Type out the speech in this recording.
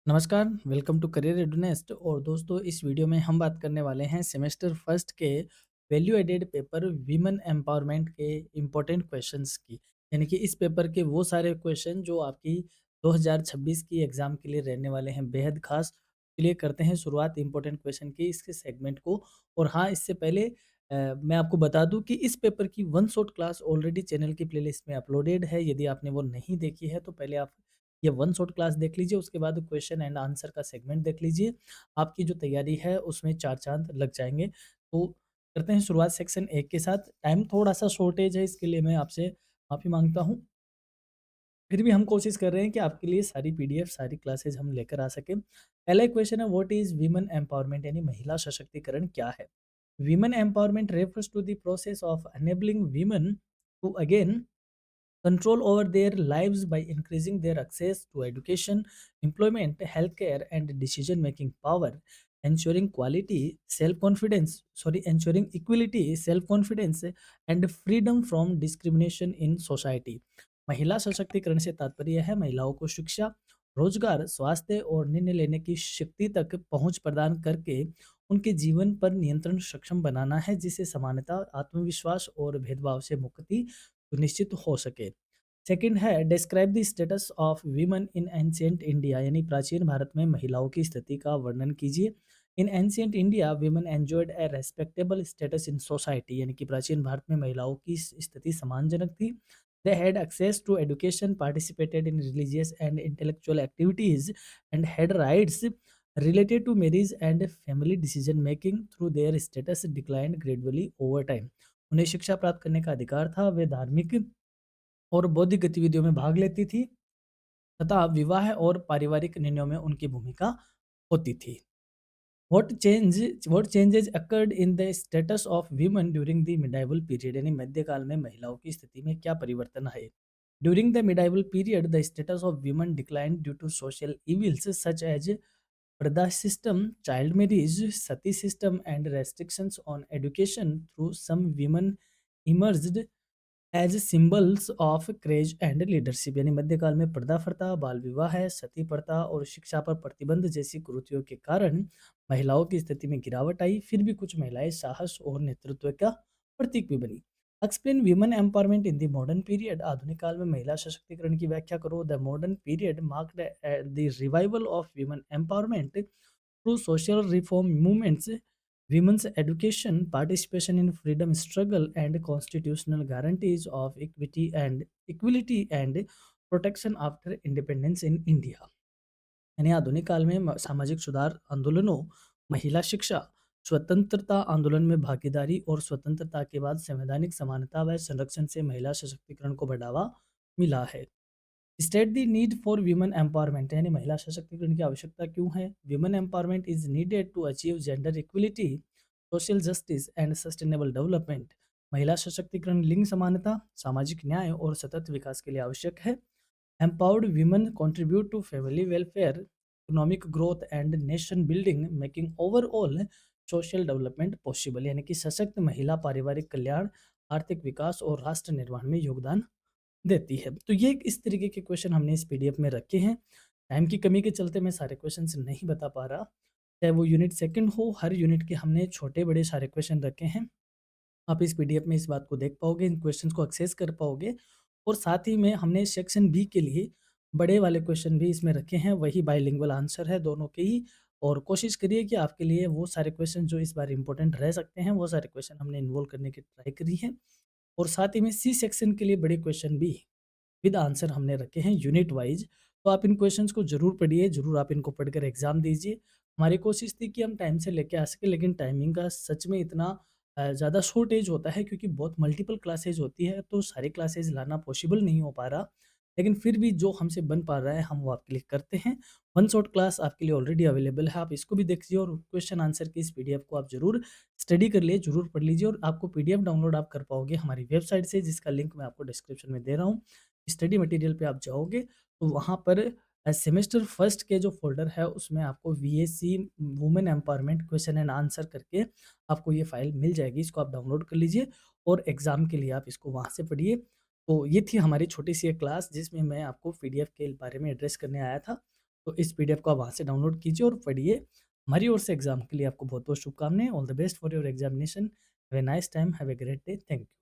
नमस्कार, welcome to career readiness. और दोस्तों, इस वीडियो में हम बात करने वाले हैं सेमेस्टर फर्स्ट के value added paper women empowerment के इम्पोर्टेंट क्वेश्चंस की। यानी कि इस पेपर के वो सारे क्वेश्चन जो आपकी 2026 की एग्जाम के लिए रहने वाले हैं बेहद खास। चलिए करते हैं शुरुआत इम्पोर्टेंट क्वेश्चन की इसके सेगमेंट को। और हाँ, इससे पहले मैं आपको बता दूं कि इस पेपर की one shot class already channel की प्लेलिस्ट में अपलोडेड है। यदि आपने वो नहीं देखी है तो पहले आप ये वन शॉट क्लास देख लीजिए, उसके बाद क्वेश्चन एंड आंसर का सेगमेंट देख लीजिए। आपकी जो तैयारी है उसमें 4 चाँद लग जाएँगे। तो करते हैं शुरुआत सेक्शन 1 के साथ। टाइम थोड़ा-सा शॉर्टेज है, इसके लिए मैं आपसे माफ़ी माँगता हूँ। फिर भी हम कोशिश कर रहे हैं कि आपके लिए सारी पीडीएफ, सारी क्लासेस हम लेकर आ सकें। पहला क्वेश्चन है, व्हाट इज़ वीमेन एम्पावरमेंट यानी महिला सशक्तिकरण क्या है? Women empowerment refers to the process of enabling women to again control over their lives by increasing their access to education, employment, healthcare, and decision making power, ensuring equality, self confidence, and freedom from discrimination in society. महिला सशक्तिकरण से तात्पर्य है महिलाओं को शिक्षा, रोजगार, स्वास्थ्य और निर्णय लेने की शक्ति तक पहुंच प्रदान करके उनके जीवन पर नियंत्रण सक्षम बनाना है, जिससे समानता, आत्मविश्वास और भेदभाव से मुक्ति सुनिश्चित हो सके। सेकंड है, describe the status of women in ancient India यानी प्राचीन भारत में महिलाओं की स्थिति का वर्णन कीजिए। इन ancient India women enjoyed A respectable status in society यानी कि प्राचीन भारत में महिलाओं की स्थिति सम्मानजनक थी। They had access to education, participated in religious and intellectual activities and had rights related to marriage and family decision making through their status declined gradually over time। उन्हें शिक्षा प्राप्त करने का अधिकार था, वे धार्मिक और बौद्धिक गतिविधियों में भाग लेती थी तथा विवाह और पारिवारिक निर्णयों में उनकी भूमिका होती थी। What changes occurred in the status of women during the medieval period यानी मध्यकाल में महिलाओं की स्थिति में क्या परिवर्तन आए? During the medieval period the status of women decline due to social evils such as purdah system, child marriage, sati system and restrictions on education through some women emerged as symbols of courage and leadership यानी मध्यकाल में पर्दा प्रथा, बाल विवाह, सती प्रथा और शिक्षा पर प्रतिबंध जैसी कुरीतियों के कारण महिलाओं की स्थिति में गिरावट आई। फिर भी कुछ महिलाएं साहस और नेतृत्व का प्रतीक भी बनी। Explain women empowerment in the modern period. आधुनिक काल में महिला सशक्तिकरण की व्याख्या करो। The modern period marked the revival of women empowerment through social reform movements, women's education, participation in freedom struggle, and constitutional guarantees of equality and protection after independence in India। यानी आधुनिक काल में सामाजिक सुधार आंदोलनों, महिला शिक्षा, स्वतंत्रता आंदोलन में भागीदारी और स्वतंत्रता के बाद संवैधानिक समानता व संरक्षण से महिला सशक्तिकरण को बढ़ावा मिला है। State the need for women empowerment यानी महिला सशक्तिकरण की आवश्यकता क्यों है? Women empowerment is needed to achieve gender equality, social justice and sustainable development. महिला सशक्तिकरण लिंग समानता, सामाजिक न्याय और सतत विकास के लिए आवश्यक है। Empowered women contribute to family welfare, economic growth and nation building, making overall social development possible। यानी कि सशक्त महिला पारिवारिक कल्याण, आर्थिक विकास और राष्ट्र निर्माण में योगदान देती है। तो ये इस तरीके के क्वेश्चन हमने इस पीडीएफ में रखे हैं। टाइम की कमी के चलते मैं सारे क्वेश्चंस नहीं बता पा रहा। चाहे वो यूनिट सेकंड हो, हर यूनिट के हमने छोटे-बड़े सारे क्वेश्चन रखे हैं। आप इस पीडीएफ में इस बात को देख पाओगे, इन क्वेश्चंस को एक्सेस कर पाओगे। और साथ ही में हमने सेक्शन बी के लिए बड़े वाले क्वेश्चन भी इसमें रखे हैं, वही बाइलिंगुअल आंसर है दोनों के ही। और कोशिश करिए कि आपके लिए वो सारे क्वेश्चन जो इस बार इंपॉर्टेंट रह सकते हैं, वो सारे क्वेश्चन हमने इन्वॉल्व करने की ट्राई करी है। और साथ ही में सी सेक्शन के लिए बड़े क्वेश्चन भी विद आंसर हमने रखे हैं यूनिट वाइज। तो आप इन क्वेश्चंस को ज़रूर पढ़िए, ज़रूर आप इनको पढ़कर एग्ज़ाम दीजिए। हमारी कोशिश थी कि हम टाइम से लेके आ सकें, लेकिन टाइमिंग का सच में इतना ज़्यादा शॉर्टेज होता है क्योंकि बहुत मल्टीपल क्लासेज होती है, तो सारी क्लासेज लाना पॉसिबल नहीं हो पा रहा। लेकिन फिर भी जो हमसे बन पा रहा है हम वो आपके लिए करते हैं। वन शॉट क्लास आपके लिए ऑलरेडी अवेलेबल है, आप इसको भी देख लीजिए और क्वेश्चन आंसर की इस पीडीएफ को आप ज़रूर स्टडी कर लिए, ज़रूर पढ़ लीजिए। और आपको पीडीएफ डाउनलोड आप कर पाओगे हमारी वेबसाइट से, जिसका लिंक मैं आपको डिस्क्रिप्शन में दे रहा हूँ। स्टडी मटेरियल पे आप जाओगे तो वहाँ पर सेमेस्टर फर्स्ट के जो फ़ोल्डर है उसमें आपको VAC women empowerment question and answer करके आपको ये फ़ाइल मिल जाएगी। इसको आप डाउनलोड कर लीजिए और एग्ज़ाम के लिए आप इसको वहाँ से पढ़िए। तो ये थी हमारी छोटी-सी एक क्लास जिसमें मैं आपको पीडीएफ के बारे में एड्रेस करने आया था। तो इस पीडीएफ को आप वहाँ से डाउनलोड कीजिए और पढ़िए। हमारी ओर से एग्ज़ाम के लिए आपको बहुत-बहुत शुभकामनाएँ। All the best for your examination. Have a nice time, have a great day. Thank you.